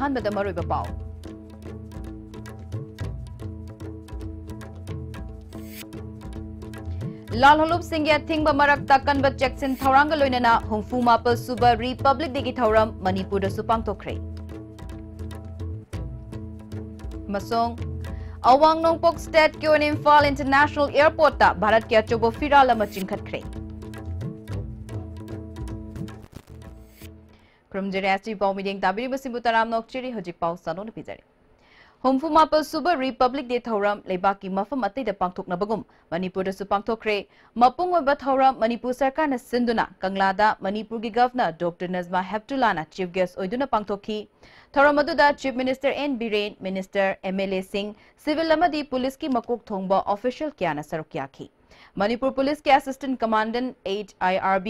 अहानबदा मरुइबा पाउ लाल हलुप सिंगे थिंगबा मरक्ता कनबा चेक्सिन थौरांग लोइनना हुंफु मापल सुबा रिपब्लिक डेगी थौरम मणिपुर दसु पांगथोखरे मसोंग अवांग नोंगपोक स्टेट के ओन इम्फाल इंटरनेशनल एयरपोर्ट ता भारत के अचोबो फिराल अमा चिंखतखरे क्रमजरेसी पाउमिदेंग ताबिरिबसिबु तराम नोकचिरी हजिक पाउ सनोन पिजरे हुंफु मापल सुबह रिपब्लिक डे थौरम लेबाकी मफम अतैदा पांगथोकनबगुम मणिपुर दसु पांगथोखरे मपुंग ओइबा थौरम मणिपुर सरकार न सिंधुना कंगलादा मणिपुर की गवर्नर डॉक्टर नजमा हेप्तुलाना चीफ गेस्ट ओइदुना पांगथोखी थौरम अदुदा chief minister N Biren minister MLA Singh civil अमदी पुलिस की मकोक थोंगबा ऑफिशियल क्याना सरुक याखी मणिपुर पुलिस के assistant commandant 8 IRB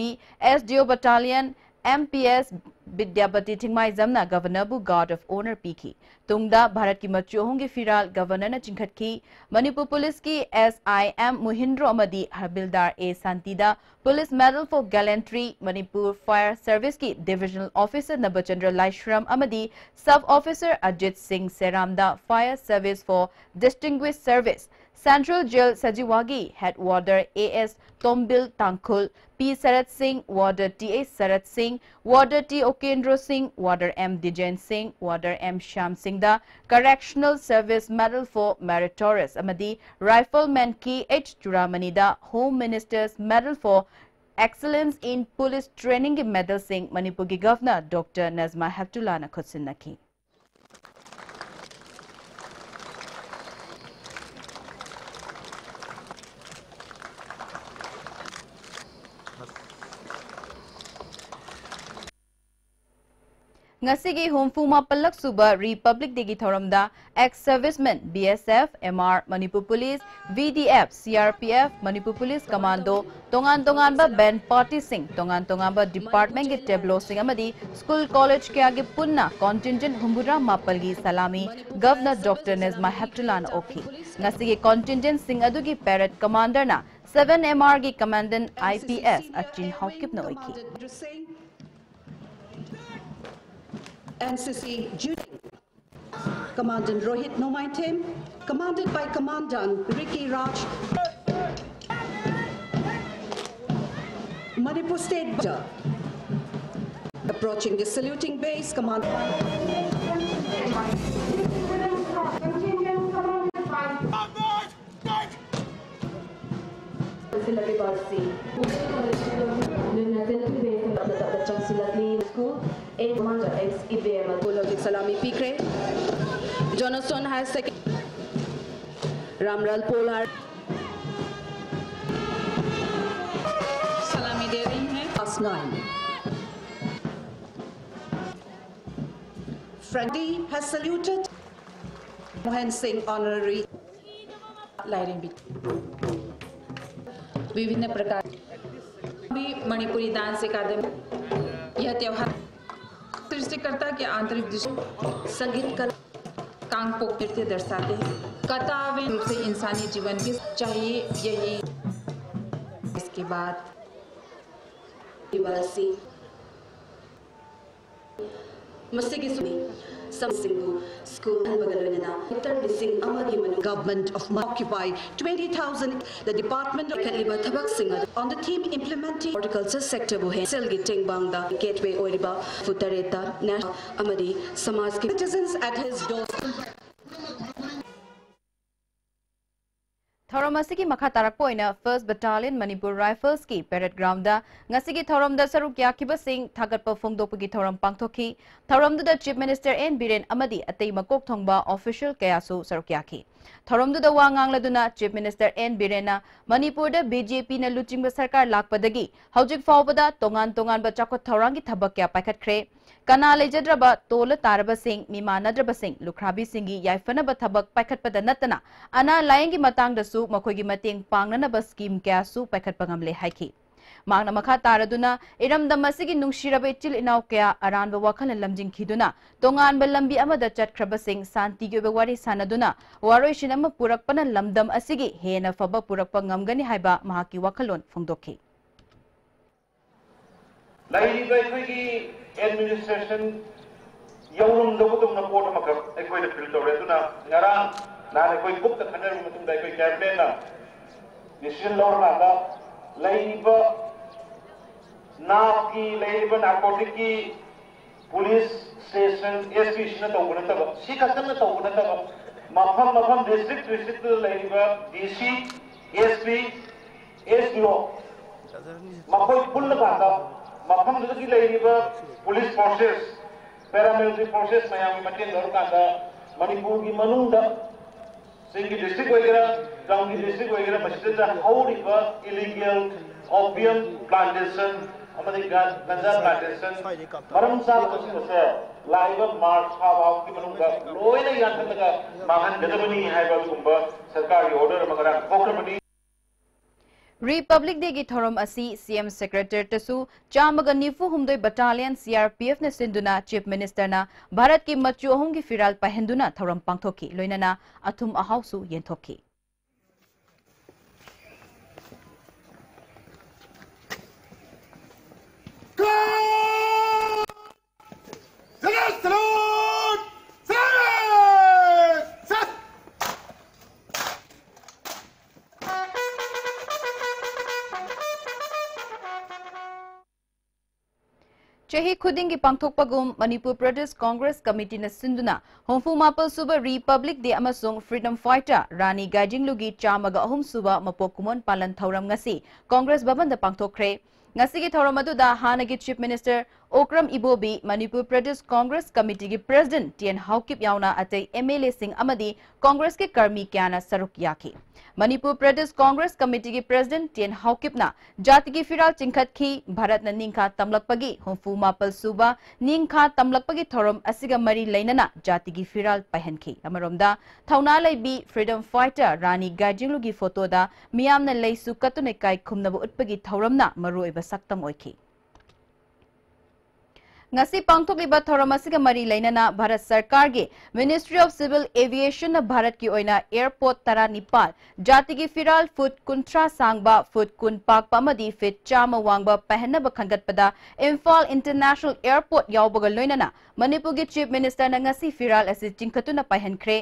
SDO battalion MPS Vidyapati थिंगमाई जमना गवर्नर बु गार्ड ऑफ ऑनर पीखी तुंगदा भारत की मचोहों की फिराल गवर्नर न चिंखतखी मणिपुर पुलिस की SIM मुहिंद्रो अमदी हबिलदार ए सांतीदा police medal for gallantry Manipur fire service की डिविजनल ऑफिसर नबचंद्र लाइश्रम अमदी सब ऑफिसर अजित सिंह सेरामदा fire service for distinguish service central jail सजीवागी हेड वार्डर AS तोम्बिल तांकुल P Sarat Singh, Warder TA Sarat Singh, Warder T Okendro Singh, Warder M Dijen Singh, Warder M Sham Singh da Correctional Service Medal for Meritorious Amadi Rifleman K H Churamani da Home Minister's Medal for Excellence in Police Training Medal Singh Manipur ki Governor Dr. Nazma Heftulana Khutsinaki Ngasigi Humfu Mapalak Suba Republic Degi Thoramda ex servicemen BSF MR Manipur Police VDF CRPF Manipur Police Commando Tongan ba band party sing Tongan ba department ke tableau sing amadi school college ke age punna contingent Humbura Mapalgi Salami Governor Dr. Nazma Heftulana Okhi Ngasigi contingent sing adugi parade commander na 7 MR gi commandant IPS Achin Haukip na oiki NCC Duty Commandant Rohit Nomaitem, commanded by Commandant Ricky Raj, Manipur State Border. Approaching the saluting base, Salami Pikre, Jonathan has second, Ramral Polar, Salami दे रही हैं, Class 9. Freddy has saluted, Mohan Singh honorary, lighting beat. विभिन्न प्रकार भी Manipuri dance academy यह त्योहार सृष्टिकर्ता के आंतरिक संगीत कला कांगपोक नृत्य दर्शाते हैं कथावें रूप से इंसानी जीवन की चाहिए यही इसके बाद दिवासी मस्ती की सुनी Samsinghu School and Bagalana, Government of Occupy 20,000. The Department of Kaliba Thabak Singer on the team implementing horticulture sector Bohe, Selgiting Bangda, Gateway Oriba, Futareta, National Amadi, Samaj citizens at his door. Thoramasi ki makha tarakpoina 1st Battalion Manipur Rifles ki parade ground da ngasigi thoram da saruk yakiba sing thagat pa phongdokpagi thoram pangthoki thoram da Chief Minister N Biren amadi atei makok thongba official kayasu saruk yaki thoram da wangang laduna Chief Minister N Birena Manipur da BJP na luchingba sarkar lakpadagi haujik fawbada tongan ba chakot thorangi thabak kya paikhat khre Kana lejadraba tola taraba sing mimanadraba sing lukrabi singi yaifana ba thabak paikhatpada natana ana layangi matang dasu makoigi mateng pangnanaba scheme kya su paikhat pangamle haiki mangna makha taraduna iramda masigi nungshirabe chil inaw kya aranba wakhal lamjing khiduna tongan ba lambi amada chatkraba sing santi ge wari sanaduna waroi shinama purakpana lamdam asigi hena faba purakpa ngamgani haiba mahaki wakhalon phongdokhi Administration yawum do to na port ma ka ekoi de filter re tuna ngarang na ekoi book ta khaner ma tum da ekoi campaign na decision law na da laiba na ki laiba narcotic ki police station SP shina to guna ta si ka tan to guna ta mafam district laiba DC SP SDO makoi full ka da mafam da ki laiba police forces paramilitary forces mayam matin dor ka da Manipur ki manung da singi district wagera Gangi district wagera masjid da hauriba illegal opium plantation amadi ganja plantation maram sa ko se laiba march hawa ki manung da loina yan da mahan gadabani haiba kumba sarkari order magara pokrabani Republic Day ki thorom asi CM Secretary tasu chamaga nifu humdoi battalion CRPF ne sinduna Chief Minister na Bharat ki machu ahum ki firal pahenduna thorom pangthoki loinana athum ahausu yenthoki Chahi khudingi pangthokpagum Manipur Pradesh Congress Committee na sinduna Homfu Mapal Suba Republic Day amasung Freedom Fighter Rani Gaijinglugi chamaga ahum suba mapokumon palan thauram ngasi Congress Bhavan da pangthokre ngasi gi thauram adu da hanagi Chief Minister Okram Ibobi Manipur Pradesh Congress Committee ki President Tien Haukip yauna atei MLA Singh amadi Congress ke karmi kyana saruk yaki Manipur Pradesh Congress Committee ki President Tien Haukip na jati ki firal chingkhat ki Bharat na ningkha tamlakpagi Homfu Mapal Suba ningkha tamlakpagi thorom asiga mari leinana jati ki firal pahenki amaromda thauna laibi Freedom Fighter Rani Gaijinglu gi photo da miyamna leisu katune kai khumnabu utpagi thoramna maruiba saktam oiki ngasi pangthokliba thoram asiga mari leinana Bharat Sarkar gi Ministry of Civil Aviation na Bharat ki oina airport tara nipal jati gi firal foot kuntra sangba foot kun pakpa amadi fit chama wangba pahenaba khangatpada Imphal International Airport yawbaga loinana Manipur gi Chief Minister na ngasi firal asi chingkhatuna pahenkhre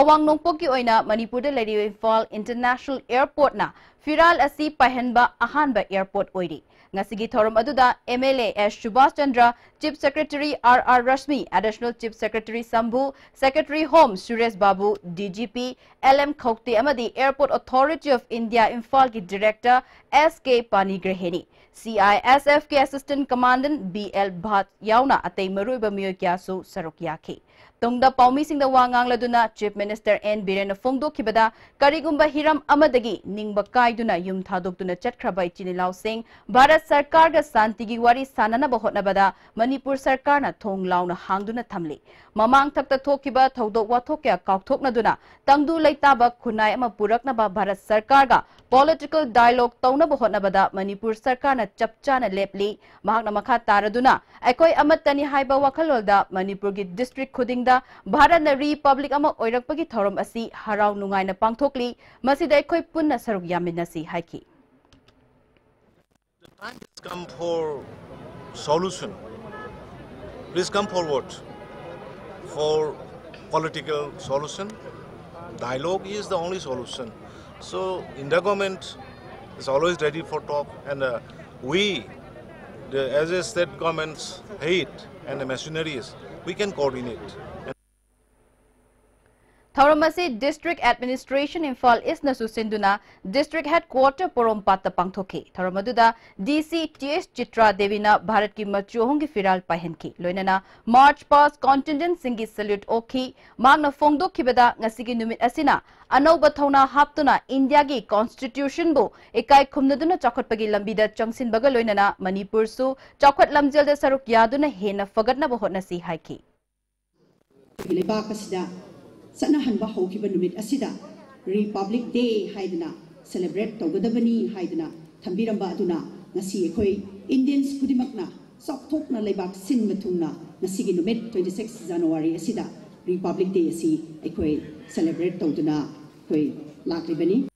awang nongpok ki oina Manipur da lari Imphal International Airport na firal asi pahenba ahanba airport oiri ngasigi thoram aduda MLA S Subhash Chandra Chief Secretary RR Rashmi Additional Chief Secretary Sambhu Secretary Home Suresh Babu DGP LM Khokte amadi Airport Authority of India Imphal ki Director SK Panigraheni CISF ke Assistant Commandant BL Bhat yauna atei maruiba miyo kyasu sarukyaki tungda paumi singda wangang laduna Chief Minister N Biren Fongdo kibada karigumba hiram amadagi ningba kaiduna yum thadokduna chatkhrabai chinilaw sing Bharat Sarkar ga santi gi wari sanana bahotnabada Manipur Sarkar na thong launa hangduna thamli mamang thakta thokiba thodok wathok kya kaukthoknaduna tangdu leitaba khunai ama puraknaba Bharat Sarkar ga political dialogue tawna bahotnabada Manipur Sarkar na chapchana lepli mahakna makha taraduna aikoi amatani haiba wakhalolda Manipur gi district khudingda Bharat na Republic ama oirakpagi thorom asi harau nungai na pangthokli masida aikoi punna saruk yaminasi haiki The time has come for solution. Please come forward for political solution. Dialogue is the only solution. So India government is always ready for talk, and we, as a state government's head and the machineries, we can coordinate. Thauramasi District Administration Imphal East nasu sinduna District Headquarter Porompat pangthoki Tharamaduda DC TS Chitra Devina Bharat ki machuhong ki firal pahenki loinana March past contingent singi salute oki magna fongdo kibada ngasigi numit asina anauba thauna haptuna India gi constitution bu ekai khumnaduna chakhatpagi lambida changsin baga loinana Manipur su chakhat lamjel da saruk yaduna hena fagatna bo hotnasi haiki Sanahanba Hokiba Numit Asida, Republic Day Haidana, celebrate Togadabani Haidana, Tambiramba Aduna, Nasi Ekoi, Indians Pudimakna, Soktok na Lebak Sin Matuna, Nasigi Numit 26 January Asida, Republic Day Asi Ekoi, celebrate Toduna, Koi, Laklibani.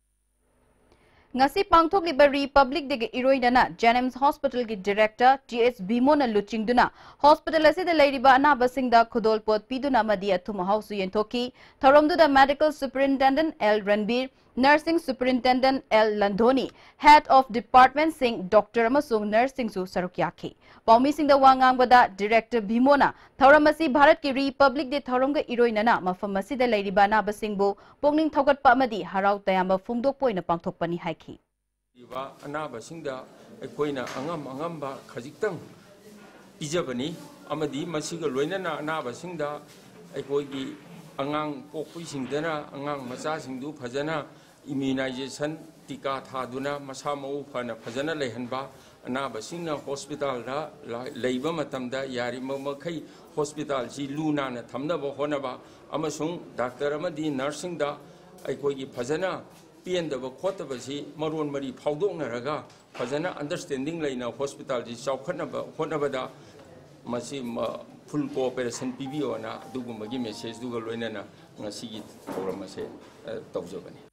ngasi pangthokliba Republic Day iroinana Janems Hospital ki Director TS Bimona Luchingduna Hospital asida leiriba anabasingda khudol pot piduna madi athuma hausu yentoki tharomduda Medical Superintendent L Ranbir Nursing Superintendent L Landhoni Head of Department Sing Dr. Amasung Nursing Su Sarukyaki Paumi Singh the Wangangbada Director Bimona Tauramasi Bharat ki Republic Day Thauromga iroinana mafamasi da leiriba anabasingbu pongning thogat pamadi harau tayamba fungdok poina pangthokpani haiki anabasingda ekoina angamba khajitang ijabani amadi masiga loinana anabasingda ekoigi angang pokpuisingdana angang macasingdu phajana immunization tika thaduna masa mau phana phajana lehanba anabasingna hospital da leiba matamda yari makai hospital ji luna na thamnaba honaba amasung doctor amadi nursing da ekoigi phajana piendaba khotaba maron mari phawdoknaraga phajana understanding leina hospital ji chawkhanaba honabada masi full cooperation PBO na dugumagi message duga loinana ngasi thoramase tawjabani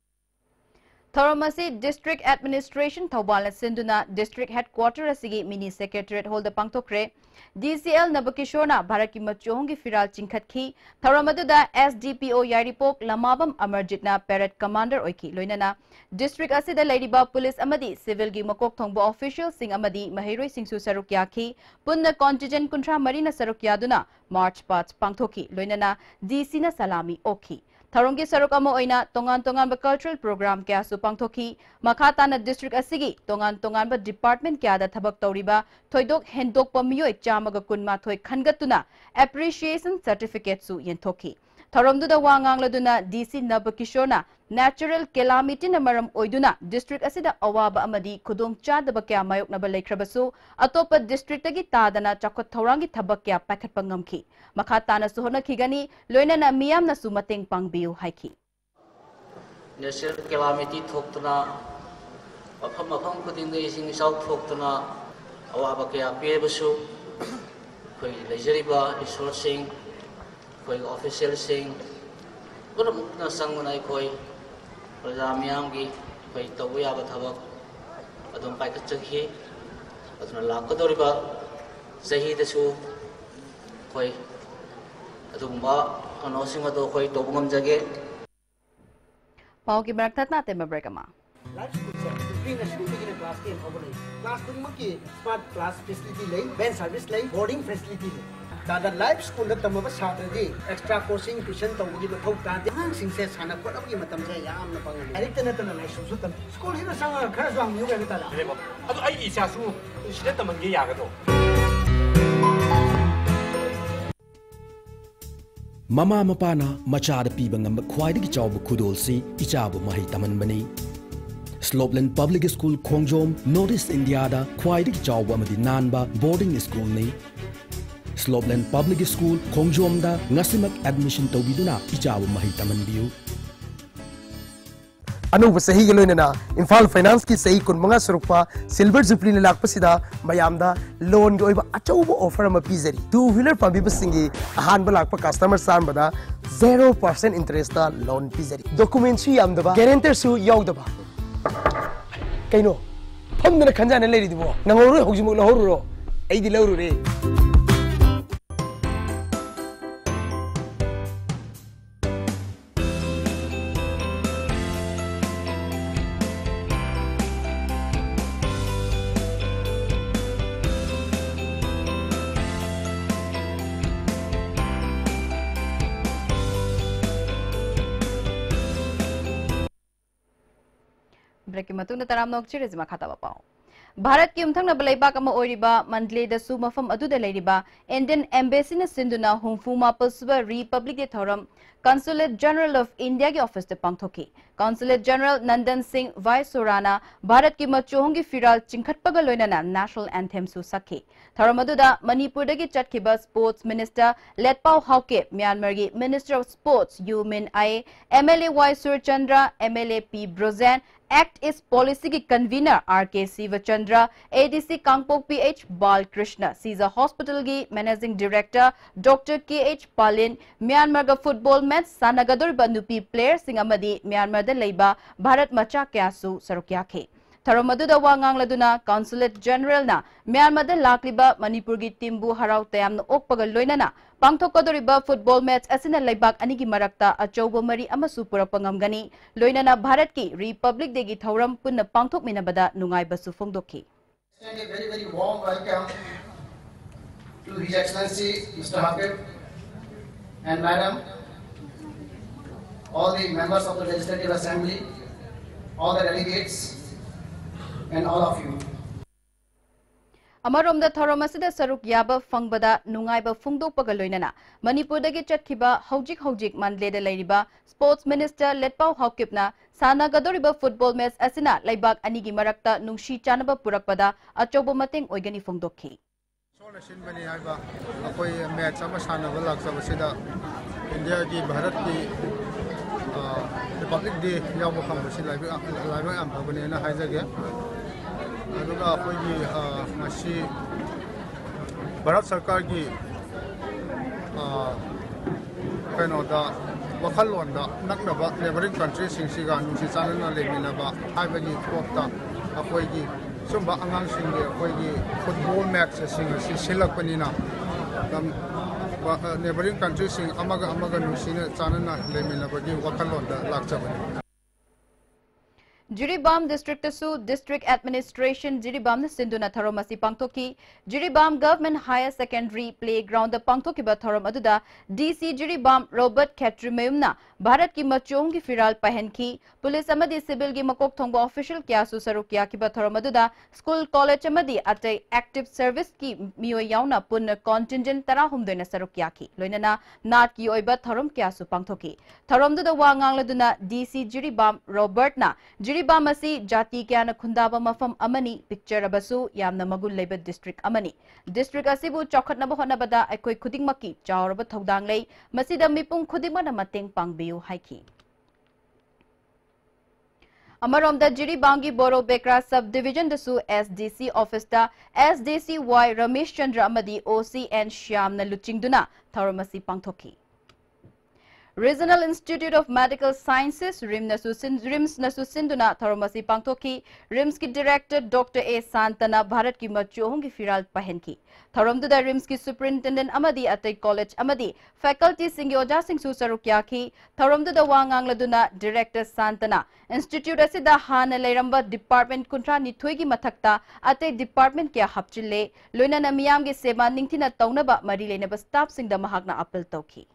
Thoramasi District Administration Thawbal Sinduna District Headquarter asigi Mini Secretariat Hall da pangtokre DCL Nabakishona Bharaki Machohongi Firal Chingkhatki Thoramaduda SDPO Yaripok Lamabam Amarjitna Parade Commander Oiki Loinana District asida Ladyba Police Amadi Civil gi Makok Thongbo Official Sing Amadi Mahiroi Singsu Sarukyaki Punna Contingent Kuntra Marina Sarukyaduna March Parts Pangthoki Loinana DC na Salami Oki Tharonggi saruk amo oina tongan ba cultural program kya su pangthoki makata na district asigi tongan ba department kya da thabak tawriba thoidok hendok pamiyoi chamaga kunma thoi khangatuna appreciation certificate su yenthoki Tharomdu da wangang laduna DC Nabakishona natural calamity na maram oiduna district asida awaba amadi khudong chadaba kya mayok na balai khrabasu atopa district tagi tadana chakot thorangi thabak kya pakhat pangamki makata na suhona khigani loina na miyam na sumateng pangbiu haiki natural calamity thoktuna mafam khuding de ising sau thoktuna awaba kya pebasu khoi lejariba resourcing khoi official sing gunam na sangunai khoi Prajamyam gi khoi tawya ba thabak adum pai ka chakhi aduna lakadoriba sahi desu khoi adumba anosing ado khoi tobungam jage pau ki barak na te break ama Life school se bring a student in class 10 over class 2 maki smart class facility lay van service lay boarding facility Dada life school da tamaba saturday extra coaching tuition tawgi ba thau ta hang sing se sana ko abgi matam se yam na pangal direct na tan na su tam school hina sanga khara swang yu ga ta la adu ai isa su sida tamange ya ga do Mama mapana machada piba ngamba khwaidagi chawbu khudolsi ichabu mahi tamanbani Slopeland Public School Khongjom Northeast India da khwaidagi chawbu amadi nanba boarding school ni Slopeland Public School Khongjom da ngasimak admission tawbiduna ichabu mahi tamanbiu Anuba sahi galoinana Imphal Finance ki sahi kun manga surukpa silver jubilee lakpasida mayamda loan gi oiba achauba offer ama pizari two wheeler pambi basingi ahan ba lakpa customer sanbada 0% interest da loan pizari documents su yamdaba guarantor su yaudaba kaino famdana khanjana leiri dibo nangoro hojimuk lahoruro aidi lahorure break matung da taram nok chire jima khata ba pau Bharat ki umthang na balaiba kama oiriba mandle da su mafam adu da leiriba Indian Embassy na sinduna humfuma pasba Republic de thoram Consulate General of India ki office de pangthoki Consulate General Nandan Singh Viceroy Bharat ki machohongi firal chingkhatpaga loinana national anthem su sakhi thoramadu da Manipur dagi chatkiba sports minister Letpau Hauke Myanmar gi Minister of Sports Yu Min Aye MLA Y Surchandra MLA P Brozan Act is policy ki convener RK Sivachandra ADC Kangpok PH Balkrishna Caesar Hospital gi managing director Dr KH Palin Myanmar ga football match sanagador banupi player singamadi Myanmar da leiba Bharat macha kyasu sarukyake Tharom aduda wa ngangladuna Consulate General na Myanmar da lakliba Manipur gi timbu harau tayam na okpaga loinana pangthokkodoriba football match asina laibak anigi marakta achouba mari amasu purakpa ngamgani loinana Bharat ki Republic Day gi thauram punna pangthokminabada nungaiba su phongdokhi. A very, very warm welcome to His Excellency Mr. Hakib and Madam, all the members of the Legislative Assembly, all the delegates, and all of you. Amaromda tharom asida saruk yaba fangbada nungaiba phungdokpaga loinana Manipur dagi chatkiba hojik mandleda lairiba Sports Minister Letpau Haukipna sana gadoriba football match asina laibak anigi marakta nungshi chanaba purakpada achobo mateng oigani phongdokhi. Solashin bani haiba akoi match ama sanaba laksabasida India ki Bharat ki Republic Day yawba phambasi laiba am phabane na haijage aduga akoi gi masi Bharat Sarkar ki kainoda wakhalonda naknaba neighboring countries singsiga nusi chanana leminaba haibagi kokta akoi gi sumba angang singe akoi gi football match singa si silakpanina neighboring countries sing amaga nusina chanana leminaba gi wakhalonda lakchabani. Jiribam District Tasu District Administration Jiribam na Sinduna Tharomasi Pangtoki Jiribam Government Higher Secondary Playground the Pangtoki ba Tharom aduda DC Jiribam Robert Ketrimemna Bharat ki machong ki firal pahenki Police amadi civil gi makok thongba official kya su sarukya ki ba Tharom aduda School College amadi atay active service ki miyo yauna pun contingent tarahum doina sarukya ki loinana nat ki oiba Tharom kya su Pangtoki Tharom duda wa ngangladuna DC Jiribam Robert na Jiribam asi jati kya na khundaba mafam amani picture abasu yamna magul leba district amani district asibu chokhat na bahona bada aikoi khuding maki chawraba thodang lei masida mipung khudima na mateng pangbiu haiki Amaromda Jiribangi Boro Bekra Subdivision dasu SDC office da SDC Y Ramesh Chandra amadi OCN Shyam na luchingduna tharamasi pangthoki Regional Institute of Medical Sciences RIMS nasu sinduna tharomasi pangthoki RIMS ki director Dr. A Santana Bharat ki machohung ki firal pahenki tharomduda RIMS ki superintendent amadi atai college amadi faculty singi oja sing su sarukya ki tharomduda wangang laduna director Santana institute asida hana leiramba department kuntra nithoi gi mathakta atai department kya hapchille loina na miyam gi sema ningthina taunaba mari leinaba staff singda mahakna appeal tawki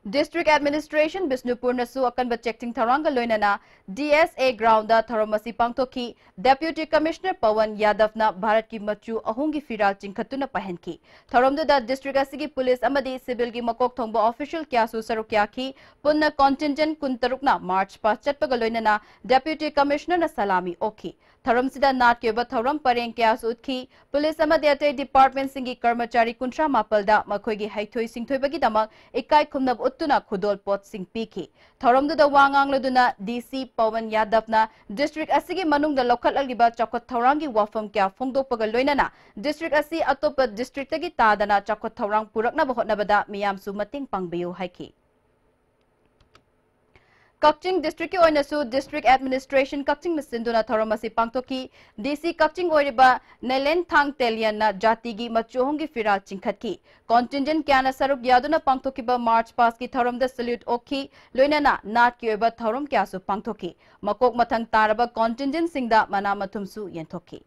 District Administration Bisnupur nasu akan checking tharanga loinana DSA ground da tharomasi pangthoki Deputy Commissioner Pawan Yadav na Bharat ki machu ahungi firal chingkhatuna pahenki tharomdu da district asigi police amadi civil gi makok thongba official kya su sarukya ki punna contingent kuntaruk na march pas chatpaga loinana Deputy Commissioner na salami okhi tharom sida nat ke ba tharom pareng kya su utkhi police amadi ate department singi karmachari kuntra mapal da makhoi gi haithoi singthoi bagi damak ekai khumnab tuna khudol pot sing piki tharom da wangang laduna DC Pawan Yadav na district asigi manung da lokal algiba chakot thaurangi wafam kya phongdok pagal loinana district asi atop district tagi tadana chakot thaurang purakna bahotna bada miyam su mating pangbiu haiki Kakching District ki oinasu District Administration Kakching Sinduna Tharomasi Pangtoki DC Kakching oiriba Nelen Thang Telian na jati gi machohongi firal chingkhat ki contingent kyana saruk yaduna pangtoki ba March pass ki tharom da salute okhi loinana nat ki oiba tharom kyasu pangtoki makok mathang taraba contingent singda mana mathumsu yenthoki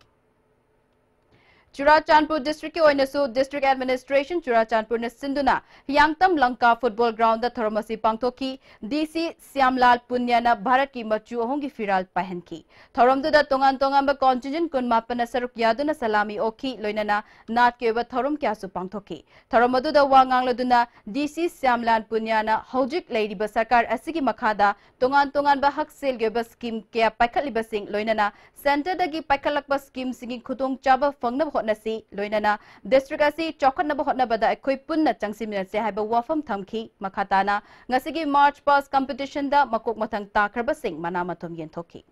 Churachandpur District ki oinasu District Administration Churachandpur na sinduna Yangtam Lanka Football Ground da tharomasi pangthoki DC Syamlal Punyana Bharat ki machu ahongi firal pahenki tharomdu da tongan ba contingent kun mapana saruk yaduna salami okhi loinana nat ke ba tharom kyasu pangthoki tharomadu da wangang laduna DC Syamlal Punyana hojik leiriba sarkar asigi makhada tongan ba hak sel ge ba scheme ke paikhatliba sing loinana center dagi paikhalakba scheme singi khudong chaba phangna nasi loinana district asi chokhatna bahotna bada ekoi punna changsimna se haiba wafam thamki makhatana ngasigi march pass competition da makok mathang takraba sing manamathum yenthoki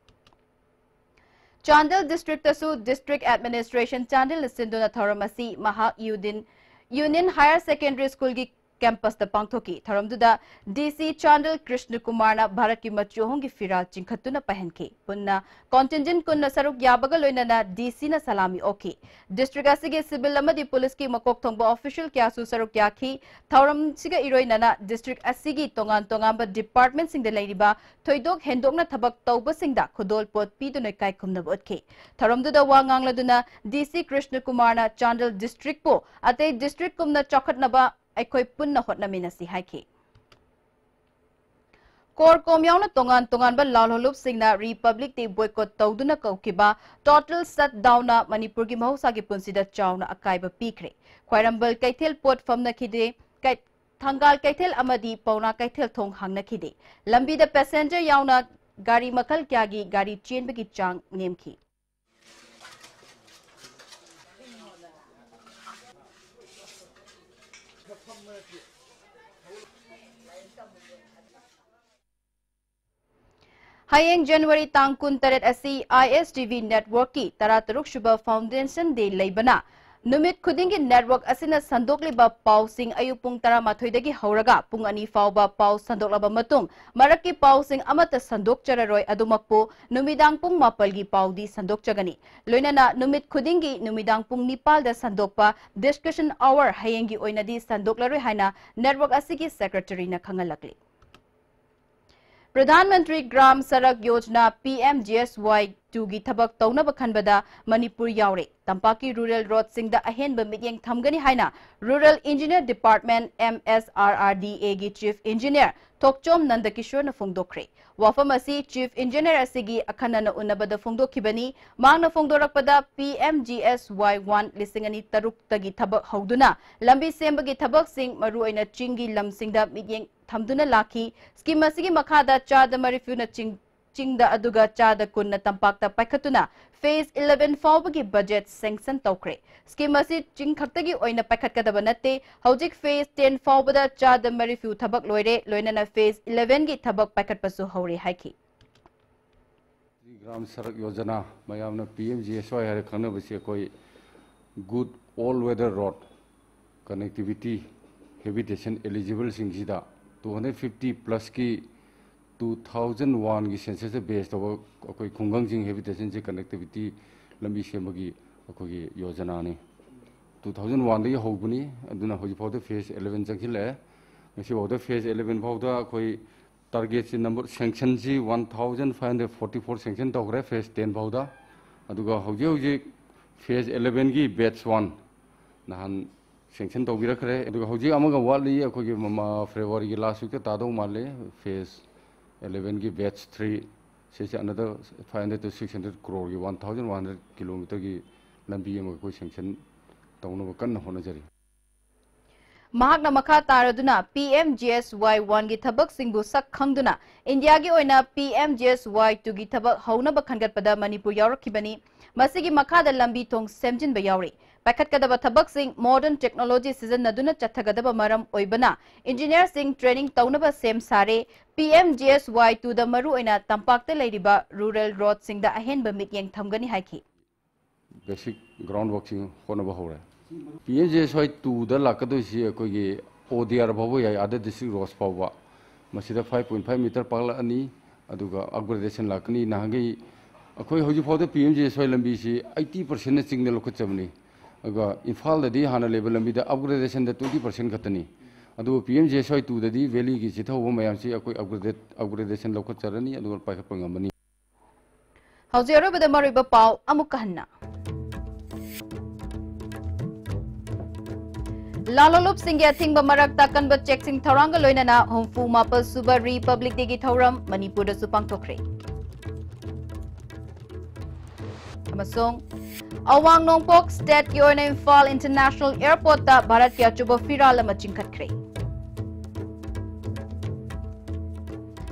Chandel District tasu District Administration Chandel sinduna tharamasi Maha Union Higher Secondary School gi campus पांथोकी थरमदुदा DC Chandel Krishna Kumar Bharat की मचुहों की फिरा चिंखतुना पहनकी पुन्ना contingent कुन्ना सरुक याबगा लोइनना DC ना सलामी ओकी district असिगे civil अमदी पुलिस की मकोक थोंबा ऑफिशियल क्यासु सरुक याखी थौरम सिगा इरोइनना डिस्ट्रिक्ट असिगी तोंगान तोंगान डिपार्टमेंट सिंग लेरिबा थोइदोक हेंदोकना थबक तौबसिंगदा खुदोल पोत पीदुना कायखुमनब उत्खी थरमदुदा वा ngangladu DC Krishna Kumar Chandel district को अतै डिस्ट्रिक्ट कुमना चौखटनबा अखोई पुन्ना होटनमिनसी हाइखी कोर कोमयाउना तोंगान तोंगान लालहोलुप सिंगना रिपब्लिक डे बॉयकॉट तौदुना कौकिबा टोटल शट डाउन मणिपुर की महौसा की पुंसीदा चाउना अकाइबा पीखरे ख्वाइरंबल कैथेल पोट फमनखिदे थंगाल कैथेल अमदी पौना कैथेल थोंग हांगनखिदे लंबीदा पैसेंजर याउना गाड़ी मखल क्यागी गाड़ी चेनबगी चांग नेमखी Hayeng January tang kun taret asi ISTV network ki tarataruk shuba foundation day leibana numit khuding ki network asina sandokliba pau sing ayupung tara mathoidagi hauraga pung ani fauba pau sandoklaba matung maraki pau sing amata sandok chararoi adumakpo numidang pung mapal gi pau di sandok chagani loinana numit khuding gi numidang pung nipal da sandokpa discussion hour hayeng gi oinadi sandoklaroi haina network asigi secretary na khangalakli प्रधानमंत्री ग्राम सड़क योजना PMGSY 2 की थबक तौनब खनबदा मणिपुर यावरे तंपाकी rural road Singh दा अहेनब मिटिंग थमगनी हाइना रूरल इंजीनियर डिपार्टमेंट MSRRDA की चीफ इंजीनियर थोकचोम नंदकिशोर न फोंदोखरे वाफम असी चीफ इंजीनियर असिगी अखनन उन्नबद फोंदोखिबनी मांगना फोंदोरकपदा PMGSY 1 लिसिंगनी तरुक तगी थबक हौदुना लंबी सेंबगी थबक सिंह मरुओइना चिंगी लमसिंगदा मिटिंग थमदुना लाखी स्कीम असिगी मखादा चाद मरिफ्यूना चिंगदा अदुगा चाद कुन्ना तंपाकता पाइखतुना फेज 11 फाउबगी बजट सैंक्शन तौखरे स्कीम असि चिंग खक्तगी ओइना पाइखतकदब नते हौजिक फेज 10 फाउबदा चाद मरिफ्यू थबक लोइरे लोइनना फेज 11 गी थबक पाइखतपसु हौरे हाइखी ग्राम सड़क योजना मयामना PMGSY हरे खनबसी कोई good all weather road connectivity habitation eligible सिंगसिदा 250 प्लस की 2001 की सेंसस से बेस्ड हो कोई खुंगंग जिंग हैबिटेशन से कनेक्टिविटी लंबी सेमगी अखोगी योजना ने 2001 दे होबनी अदुना होजिफाउद phase 11 जखिले ngasi wada phase 11 fauda koi target si number sanction ji 1544 sanction togre phase 10 fauda aduga hoji phase 11 gi batch 1 nahan sanction togirakhre aduga hoji amaga wali akogi February gi last week ta tado male phase 11 की batch 3 से another 500 to 600 crore की 1100 kilometre की लंबी में कोई sanction तौनब कन्न होनजरी महाकना मखा तारदुना PMGSY 1 की थबक सिंगबु सक खंगदुना इंडिया की ओइना PMGSY 2 की थबक हौनब खनगतपदा मणिपुर यावरखिबनी मसिगी मखादा लंबी थोंग सेमजिनबा यावरे पैखतकदब थबक सिंग मॉडर्न टेक्नोलॉजी सिजनदुना चथगदब मरम ओइबना इंजीनियर सिंग ट्रेनिंग तौनब सेम सारे PMGSY 2 दा मरु ओइना तंपाकते लेरिबा रूरल रोड सिंग दा अहेनब मिटिंग थमगनी हाइखी बेसिक ग्राउंड वर्किंग होनब होरे PMGSY 2 दा लाकदोसी अकोगी ODR बाबो या आदर डिस्ट्रिक्ट रोड्स पावा मसिदा 5.5 मीटर पागला अनि अदुगा अपग्रेडेशन लाकनी नागै अखोई होजि फाउद PMGSY लंबी सी 80% ने चिंगने लोखचबनी अगा इम्फाल ददी हाना लेवल लंबी दा अपग्रेडेशन दा 20% खतनी अदु PMGSY 2 ददी वैली की चिथौ मयाम सी अकोई अपग्रेडेशन लोखचरनी अदु पाइखप ngambani हौजेरो बद मरिबा पाउ अमुक कहना लालोलुप सिंह अथिंग मरक्ता कनब चेकिंग थौरांग लोइनना हुंफु मापल सुबा रिपब्लिक डे की थौरम मणिपुर दसु पांगथोखरे अवांग नोंगपोक स्टेट की ओइना इम्फाल इंटरनेशनल एयरपोर्ट ता भारत की अचुब फिराल अमा चिंखतखरे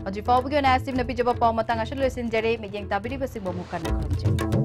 अजि फाउबगी ओना एसिम नपि जब पाउ मतंग अशल लोइसिन जरे मियेंग ताबिरि बसिंग बमुकन खरमजे